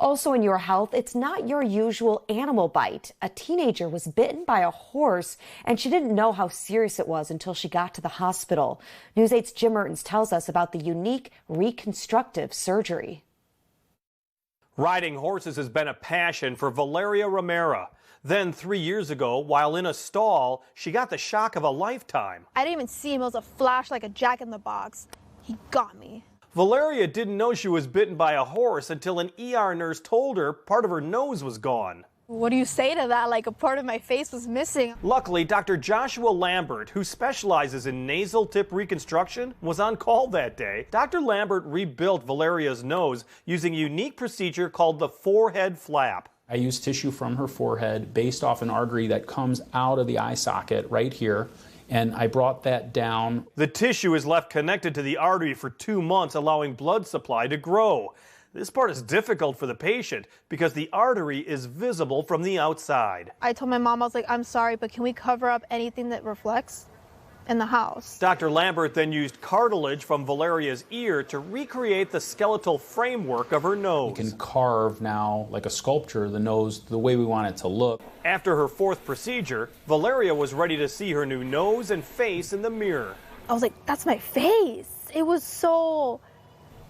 Also in your health, it's not your usual animal bite. A teenager was bitten by a horse, and she didn't know how serious it was until she got to the hospital. News 8's Jim Mertens tells us about the unique reconstructive surgery. Riding horses has been a passion for Valeria Romero. Then 3 years ago, while in a stall, she got the shock of a lifetime. I didn't even see him. It was a flash like a jack in the box. He got me. Valeria didn't know she was bitten by a horse until an ER nurse told her part of her nose was gone. What do you say to that? Like a part of my face was missing. Luckily, Dr. Joshua Lampert, who specializes in nasal tip reconstruction, was on call that day. Dr. Lampert rebuilt Valeria's nose using a unique procedure called the forehead flap. I use tissue from her forehead based off an artery that comes out of the eye socket right here, and I brought that down. The tissue is left connected to the artery for 2 months, allowing blood supply to grow. This part is difficult for the patient because the artery is visible from the outside. I told my mom, I was like, I'm sorry, but can we cover up anything that reflects in the house? Dr. Lampert then used cartilage from Valeria's ear to recreate the skeletal framework of her nose. We can carve now, like a sculpture, the nose the way we want it to look. After her 4th procedure, Valeria was ready to see her new nose and face in the mirror. I was like, that's my face. It was so...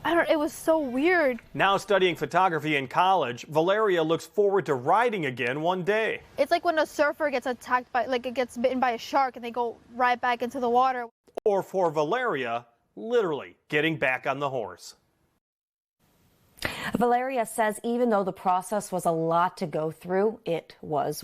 it was so weird. Now studying photography in college, Valeria looks forward to riding again one day. It's like when a surfer gets attacked by, like it gets bitten by a shark and they go right back into the water. Or for Valeria, literally getting back on the horse. Valeria says even though the process was a lot to go through, it was worth it.